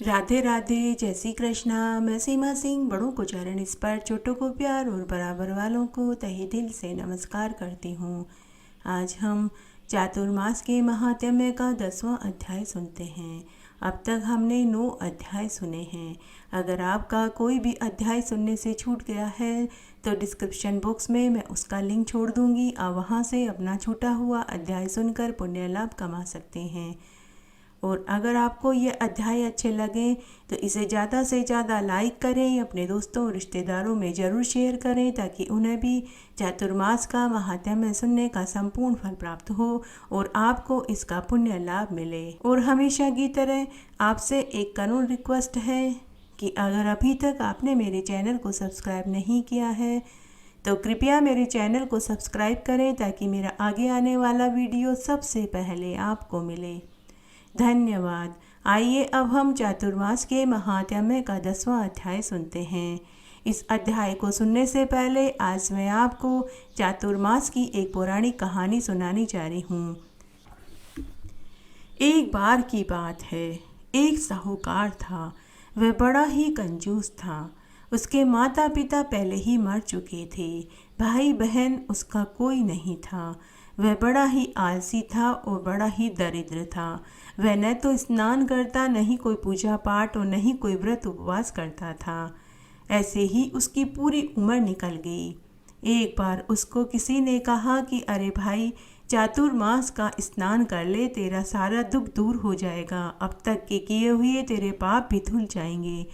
राधे राधे, जय श्री कृष्णा। मैं सीमा सिंह बड़ों को चरण स्पर्श, छोटों को प्यार और बराबर वालों को तहे दिल से नमस्कार करती हूँ। आज हम चातुर्मास के महात्म्य का 10वां अध्याय सुनते हैं। अब तक हमने 9 अध्याय सुने हैं। अगर आपका कोई भी अध्याय सुनने से छूट गया है तो डिस्क्रिप्शन बॉक्स में मैं उसका लिंक छोड़ दूँगी। आप वहाँ से अपना छूटा हुआ अध्याय सुनकर पुण्य लाभ कमा सकते हैं। और अगर आपको ये अध्याय अच्छे लगें तो इसे ज़्यादा से ज़्यादा लाइक करें, अपने दोस्तों और रिश्तेदारों में ज़रूर शेयर करें ताकि उन्हें भी चातुर्मास का महात्म्य सुनने का संपूर्ण फल प्राप्त हो और आपको इसका पुण्य लाभ मिले। और हमेशा की तरह आपसे एक कानून रिक्वेस्ट है कि अगर अभी तक आपने मेरे चैनल को सब्सक्राइब नहीं किया है तो कृपया मेरे चैनल को सब्सक्राइब करें ताकि मेरा आगे आने वाला वीडियो सबसे पहले आपको मिले। धन्यवाद। आइए अब हम चातुर्मास के महात्म्य का 10वां अध्याय सुनते हैं। इस अध्याय को सुनने से पहले आज मैं आपको चातुर्मास की एक पौराणिक कहानी सुनाने जा रही हूँ। एक बार की बात है, एक साहूकार था। वह बड़ा ही कंजूस था। उसके माता पिता पहले ही मर चुके थे। भाई बहन उसका कोई नहीं था। वह बड़ा ही आलसी था और बड़ा ही दरिद्र था। वह न तो स्नान करता, न ही कोई पूजा पाठ और न ही कोई व्रत उपवास करता था। ऐसे ही उसकी पूरी उम्र निकल गई। एक बार उसको किसी ने कहा कि अरे भाई, चातुर्मास का स्नान कर ले, तेरा सारा दुख दूर हो जाएगा, अब तक के किए हुए तेरे पाप भी धुल जाएंगे।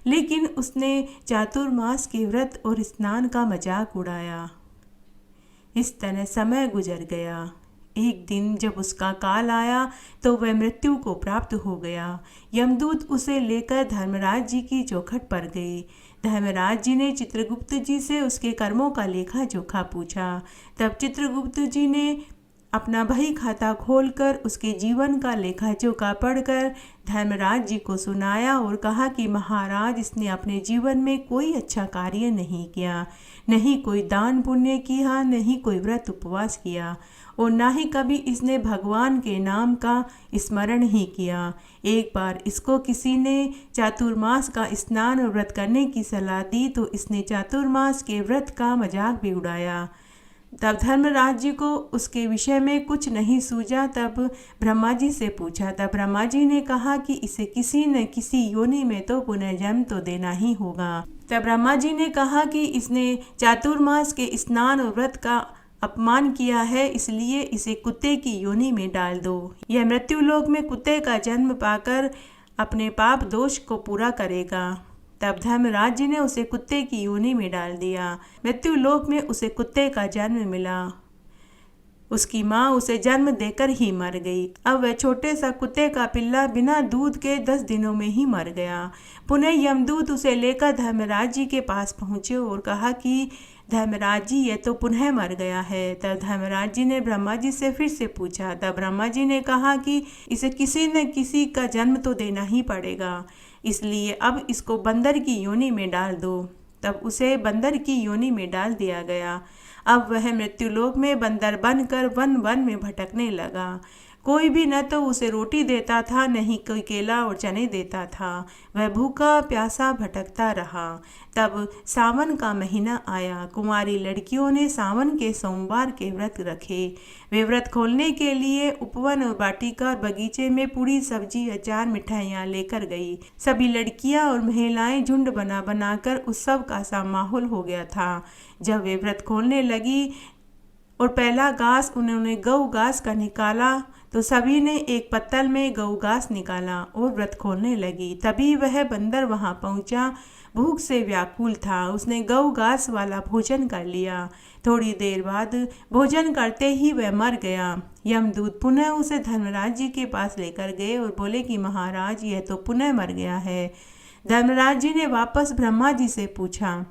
लेकिन उसने चातुर्मास के व्रत और स्नान का मजाक उड़ाया। इस तरह समय गुजर गया। एक दिन जब उसका काल आया तो वह मृत्यु को प्राप्त हो गया। यमदूत उसे लेकर धर्मराज जी की चौखट पर गए। धर्मराज जी ने चित्रगुप्त जी से उसके कर्मों का लेखा जोखा पूछा। तब चित्रगुप्त जी ने अपना बही खाता खोलकर उसके जीवन का लेखा जोखा पढ़कर धर्मराज जी को सुनाया और कहा कि महाराज, इसने अपने जीवन में कोई अच्छा कार्य नहीं किया, नहीं कोई दान पुण्य किया, नहीं कोई व्रत उपवास किया और ना ही कभी इसने भगवान के नाम का स्मरण ही किया। एक बार इसको किसी ने चातुर्मास का स्नान और व्रत करने की सलाह दी तो इसने चातुर्मास के व्रत का मजाक भी उड़ाया। तब धर्मराज जी को उसके विषय में कुछ नहीं सूझा। तब ब्रह्मा जी से पूछा। तब ब्रह्मा जी ने कहा कि इसे किसी न किसी योनि में तो पुनर्जन्म तो देना ही होगा। तब ब्रह्मा जी ने कहा कि इसने चातुर्मास के स्नान और व्रत का अपमान किया है, इसलिए इसे कुत्ते की योनि में डाल दो। यह मृत्युलोक में कुत्ते का जन्म पाकर अपने पाप दोष को पूरा करेगा। तब धर्मराज जी ने उसे कुत्ते की योनि में डाल दिया। मृत्युलोक में उसे कुत्ते का जन्म मिला। उसकी माँ उसे जन्म देकर ही मर गई। अब वह छोटे सा कुत्ते का पिल्ला बिना दूध के 10 दिनों में ही मर गया। पुनः यमदूत उसे लेकर धर्मराज जी के पास पहुँचे और कहा कि धर्मराज जी, यह तो पुनः मर गया है। तब धर्मराज जी ने ब्रह्मा जी से फिर से पूछा। तब ब्रह्मा जी ने कहा कि इसे किसी न किसी का जन्म तो देना ही पड़ेगा, इसलिए अब इसको बंदर की योनि में डाल दो। तब उसे बंदर की योनि में डाल दिया गया। अब वह मृत्युलोक में बंदर बनकर वन वन में भटकने लगा। कोई भी न तो उसे रोटी देता था, न ही कोई केला और चने देता था। वह भूखा प्यासा भटकता रहा। तब सावन का महीना आया। कुंवारी लड़कियों ने सावन के सोमवार के व्रत रखे। वे व्रत खोलने के लिए उपवन और वाटिका और बगीचे में पूरी सब्जी, अचार, मिठाइयाँ लेकर गई। सभी लड़कियाँ और महिलाएं झुंड बना बनाकर उत्सव का सा माहौल हो गया था। जब वे व्रत खोलने लगी और पहला घास उन्होंने गऊ घास का निकाला तो सभी ने एक पत्तल में गऊ घास निकाला और व्रत खोलने लगी। तभी वह बंदर वहां पहुंचा। भूख से व्याकुल था। उसने गऊ घास वाला भोजन कर लिया। थोड़ी देर बाद भोजन करते ही वह मर गया। यमदूत पुनः उसे धर्मराज जी के पास लेकर गए और बोले कि महाराज, यह तो पुनः मर गया है। धर्मराज जी ने वापस ब्रह्मा जी से पूछा।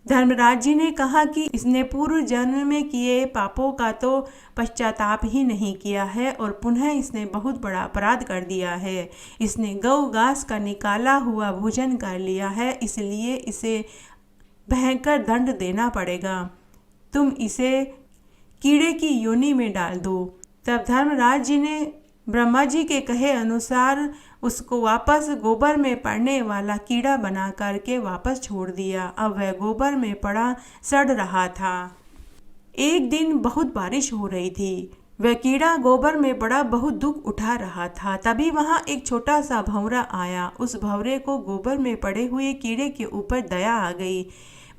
धर्मराज जी ने कहा कि इसने पूर्व जन्म में किए पापों का तो पश्चाताप ही नहीं किया है और पुनः इसने बहुत बड़ा अपराध कर दिया है। इसने गऊ घास का निकाला हुआ भोजन कर लिया है, इसलिए इसे भयंकर दंड देना पड़ेगा। तुम इसे कीड़े की योनि में डाल दो। तब धर्मराज जी ने ब्रह्मा जी के कहे अनुसार उसको वापस गोबर में पड़ने वाला कीड़ा बना करके वापस छोड़ दिया। अब वह गोबर में पड़ा सड़ रहा था। एक दिन बहुत बारिश हो रही थी। वह कीड़ा गोबर में पड़ा बहुत दुख उठा रहा था। तभी वहाँ एक छोटा सा भंवरा आया। उस भंवरे को गोबर में पड़े हुए कीड़े के ऊपर दया आ गई।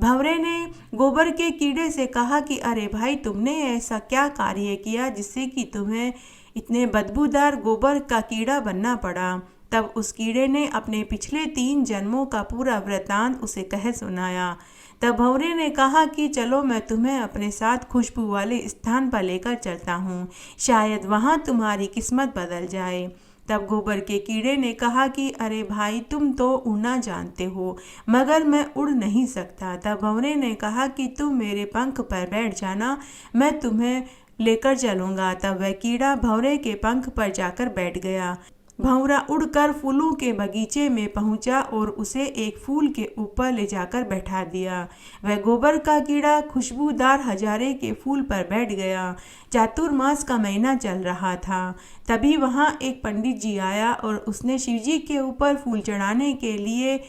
भंवरे ने गोबर के कीड़े से कहा कि अरे भाई, तुमने ऐसा क्या कार्य किया जिससे कि तुम्हें इतने बदबूदार गोबर का कीड़ा बनना पड़ा। तब उस कीड़े ने अपने पिछले 3 जन्मों का पूरा वृत्तांत उसे कह सुनाया। तब भंवरे ने कहा कि चलो, मैं तुम्हें अपने साथ खुशबू वाले स्थान पर लेकर चलता हूँ, शायद वहाँ तुम्हारी किस्मत बदल जाए। तब गोबर के कीड़े ने कहा कि अरे भाई, तुम तो उड़ना जानते हो, मगर मैं उड़ नहीं सकता। तब भंवरे ने कहा कि तुम मेरे पंख पर बैठ जाना, मैं तुम्हें लेकर चलूँगा। तब वह कीड़ा भंवरे के पंख पर जाकर बैठ गया। भंवरा उड़कर फूलों के बगीचे में पहुंचा और उसे एक फूल के ऊपर ले जाकर बैठा दिया। वह गोबर का कीड़ा खुशबूदार हजारे के फूल पर बैठ गया। चातुर्मास का महीना चल रहा था। तभी वहां एक पंडित जी आया और उसने शिवजी के ऊपर फूल चढ़ाने के लिए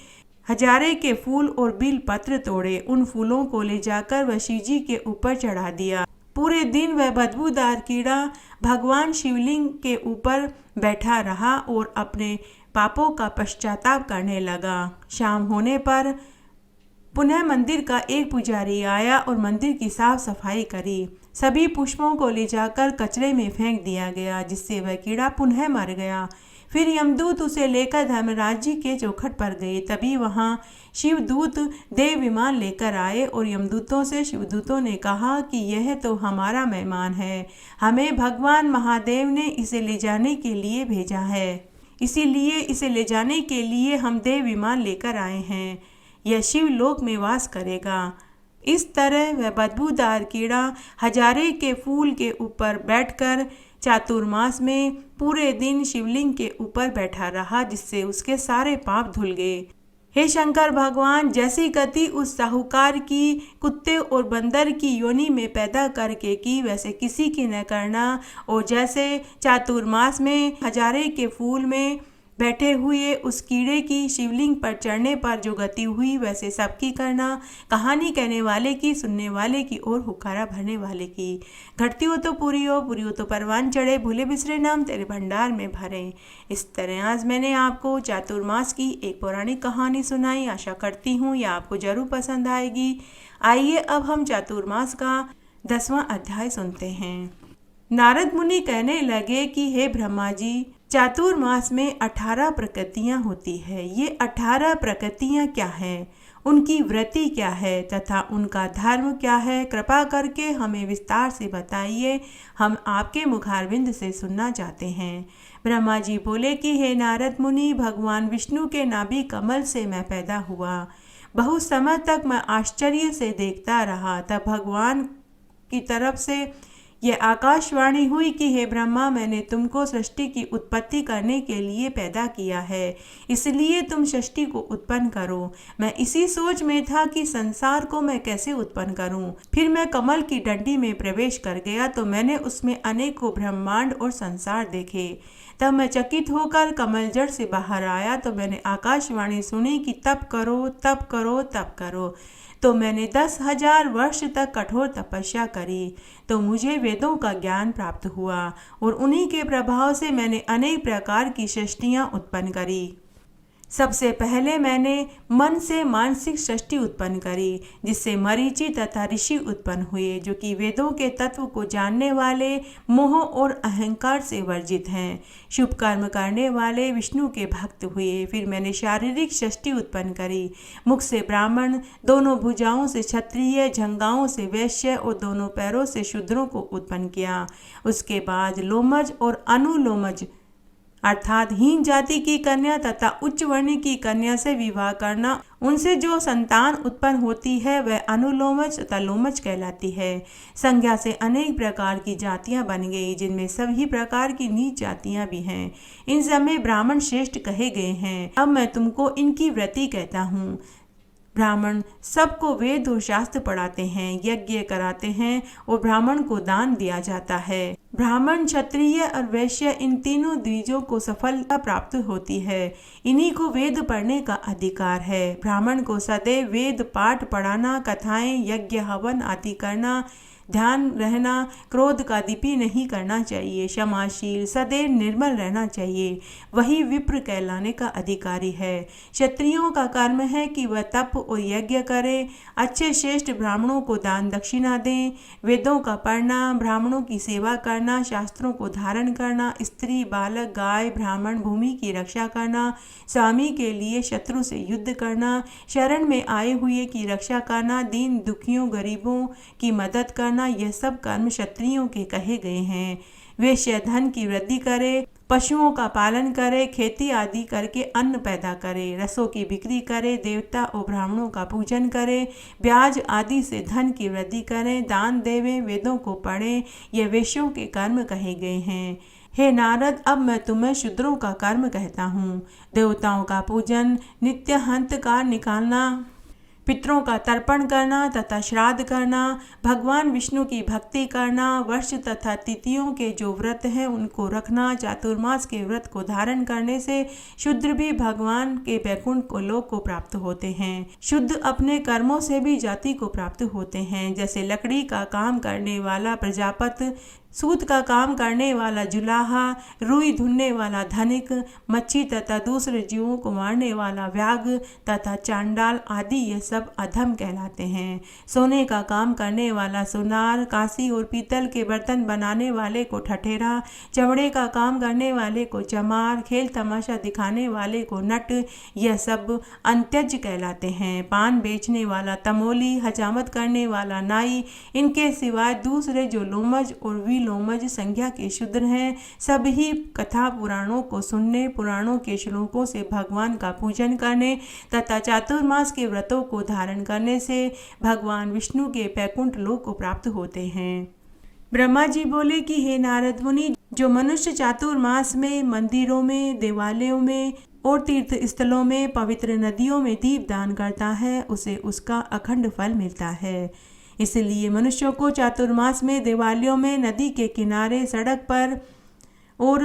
हजारे के फूल और बिल पत्र तोड़े। उन फूलों को ले जाकर वह शिवजी के ऊपर चढ़ा दिया। पूरे दिन वह बदबूदार कीड़ा भगवान शिवलिंग के ऊपर बैठा रहा और अपने पापों का पश्चाताप करने लगा। शाम होने पर पुनः मंदिर का एक पुजारी आया और मंदिर की साफ सफाई करी। सभी पुष्पों को ले जाकर कचरे में फेंक दिया गया, जिससे वह कीड़ा पुनः मर गया। फिर यमदूत उसे लेकर धर्मराज जी के चौखट पर गए। तभी वहाँ शिवदूत देव विमान लेकर आए और यमदूतों से शिवदूतों ने कहा कि यह तो हमारा मेहमान है, हमें भगवान महादेव ने इसे ले जाने के लिए भेजा है, इसीलिए इसे ले जाने के लिए हम देव विमान लेकर आए हैं। यह शिवलोक में वास करेगा। इस तरह वह बदबूदार कीड़ा हजारे के फूल के ऊपर बैठकर चातुर्मास में पूरे दिन शिवलिंग के ऊपर बैठा रहा, जिससे उसके सारे पाप धुल गए। हे शंकर भगवान, जैसी गति उस साहूकार की कुत्ते और बंदर की योनि में पैदा करके की, वैसे किसी की न करना। और जैसे चातुर्मास में हजारे के फूल में बैठे हुए उस कीड़े की शिवलिंग पर चढ़ने पर जो गति हुई, वैसे सबकी करना। कहानी कहने वाले की, सुनने वाले की और हुक्कारा भरने वाले की। घटती हो तो पूरी हो तो परवान चढ़े, भूले बिसरे नाम तेरे भंडार में भरे। इस तरह आज मैंने आपको चातुर्मास की एक पौराणिक कहानी सुनाई। आशा करती हूँ यह आपको जरूर पसंद आएगी। आइए अब हम चातुर्मास का 10वां अध्याय सुनते हैं। नारद मुनि कहने लगे कि हे ब्रह्मा जी, चातुर्मास में 18 प्रकृतियां होती है। ये 18 प्रकृतियां क्या हैं, उनकी वृत्ति क्या है तथा उनका धर्म क्या है, कृपा करके हमें विस्तार से बताइए, हम आपके मुखारविंद से सुनना चाहते हैं। ब्रह्मा जी बोले कि हे नारद मुनि, भगवान विष्णु के नाभि कमल से मैं पैदा हुआ। बहुत समय तक मैं आश्चर्य से देखता रहा। तब भगवान की तरफ से यह आकाशवाणी हुई कि हे ब्रह्मा, मैंने तुमको सृष्टि की उत्पत्ति करने के लिए पैदा किया है, इसलिए तुम सृष्टि को उत्पन्न करो। मैं इसी सोच में था कि संसार को मैं कैसे उत्पन्न करूं। फिर मैं कमल की डंडी में प्रवेश कर गया तो मैंने उसमें अनेकों ब्रह्मांड और संसार देखे। तब मैं चकित होकर कमल जड़ से बाहर आया तो मैंने आकाशवाणी सुनी कि तप करो, तप करो, तप करो। तो मैंने 10,000 वर्ष तक कठोर तपस्या करी, तो मुझे वेदों का ज्ञान प्राप्त हुआ और उन्हीं के प्रभाव से मैंने अनेक प्रकार की सृष्टियाँ उत्पन्न करी। सबसे पहले मैंने मन से मानसिक सृष्टि उत्पन्न करी, जिससे मरीचि तथा ऋषि उत्पन्न हुए, जो कि वेदों के तत्व को जानने वाले, मोह और अहंकार से वर्जित हैं, शुभ कर्म करने वाले, विष्णु के भक्त हुए। फिर मैंने शारीरिक सृष्टि उत्पन्न करी, मुख से ब्राह्मण, दोनों भुजाओं से क्षत्रिय, जंघाओं से वैश्य और दोनों पैरों से शूद्रों को उत्पन्न किया। उसके बाद लोमज और अनुलोमज अर्थात हीन जाति की कन्या तथा उच्च वर्ण की कन्या से विवाह करना, उनसे जो संतान उत्पन्न होती है वह अनुलोमज तथा लोमज कहलाती है। संज्ञा से अनेक प्रकार की जातियां बन गई, जिनमें सभी प्रकार की नीच जातियां भी हैं। इन सब में ब्राह्मण श्रेष्ठ कहे गए हैं। अब मैं तुमको इनकी वृत्ति कहता हूँ। ब्राह्मण सबको वेद और शास्त्र पढ़ाते हैं, यज्ञ कराते हैं और ब्राह्मण को दान दिया जाता है। ब्राह्मण, क्षत्रिय और वैश्य, इन तीनों द्विजों को सफलता प्राप्त होती है। इन्हीं को वेद पढ़ने का अधिकार है। ब्राह्मण को सदैव वेद पाठ पढ़ाना, कथाएं, यज्ञ, हवन आदि करना, ध्यान रहना, क्रोध का दीपी नहीं करना चाहिए, क्षमाशील, सदैव निर्मल रहना चाहिए, वही विप्र कहलाने का अधिकारी है। क्षत्रियों का कर्म है कि वह तप और यज्ञ करें, अच्छे श्रेष्ठ ब्राह्मणों को दान दक्षिणा दें, वेदों का पढ़ना, ब्राह्मणों की सेवा करना, शास्त्रों को धारण करना, स्त्री, बालक, गाय, ब्राह्मण, भूमि की रक्षा करना, स्वामी के लिए शत्रु से युद्ध करना, शरण में आए हुए की रक्षा करना, दीन दुखियों गरीबों की मदद करना, यह सब कर्म क्षत्रियों के कहे गए हैं। वैश्य धन की वृद्धि करे, पशुओं का पालन करे, खेती आदि करके अन्न पैदा करे, रसों की बिक्री करे, देवता और ब्राह्मणों का पूजन करे, ब्याज आदि से धन की वृद्धि करें, दान देवें, वेदों को पढ़ें, यह वैश्यों के कर्म कहे गए हैं। हे नारद, अब मैं तुम्हें शूद्रों का कर्म कहता हूँ। देवताओं का पूजन, नित्य हंतकार निकालना, पितरों का तर्पण करना तथा श्राद्ध करना, भगवान विष्णु की भक्ति करना, वर्ष तथा तिथियों के जो व्रत हैं उनको रखना, चातुर्मास के व्रत को धारण करने से शूद्र भी भगवान के वैकुंठ को लोक को प्राप्त होते हैं। शुद्ध अपने कर्मों से भी जाति को प्राप्त होते हैं। जैसे लकड़ी का काम करने वाला प्रजापति, सूत का काम करने वाला जुलाहा, रुई धुनने वाला धनिक, मच्छी तथा दूसरे जीवों को मारने वाला व्याघ्र तथा चांडाल आदि ये सब अधम कहलाते हैं। सोने का काम करने वाला सोनार, कांसी और पीतल के बर्तन बनाने वाले को ठठेरा, चमड़े का काम करने वाले को चमार, खेल तमाशा दिखाने वाले को नट, यह सब अंत्यज कहलाते हैं। पान बेचने वाला तमोली, हजामत करने वाला नाई, इनके सिवाय दूसरे जो लोमज और लोमज संज्ञा के शूद्र हैं, सभी कथा पुराणों को सुनने, पुराणों के श्लोकों से भगवान का पूजन करने तथा चातुर्मास के व्रतों को धारण करने से भगवान विष्णु के वैकुंठ लोक को प्राप्त होते हैं। ब्रह्मा जी बोले कि हे नारद मुनि, जो मनुष्य चातुर्मास में मंदिरों में, देवालयों में और तीर्थ स्थलों में, पवित्र नदियों में दीप दान करता है, उसे उसका अखंड फल मिलता है। इसलिए मनुष्यों को चातुर्मास में देवालयों में, नदी के किनारे, सड़क पर और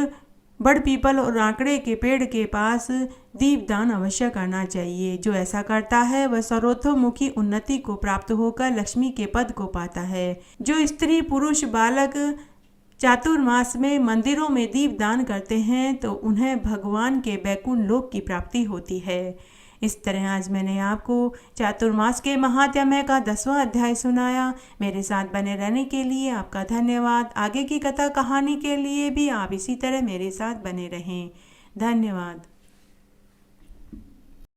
बड़ पीपल और आंकड़े के पेड़ के पास दीपदान अवश्य करना चाहिए। जो ऐसा करता है वह सर्वतोमुखी उन्नति को प्राप्त होकर लक्ष्मी के पद को पाता है। जो स्त्री, पुरुष, बालक चातुर्मास में मंदिरों में दीपदान करते हैं तो उन्हें भगवान के वैकुंठ लोक की प्राप्ति होती है। इस तरह आज मैंने आपको चातुर्मास के महात्म्य का 10वां अध्याय सुनाया। मेरे साथ बने रहने के लिए आपका धन्यवाद। आगे की कथा कहानी के लिए भी आप इसी तरह मेरे साथ बने रहें। धन्यवाद।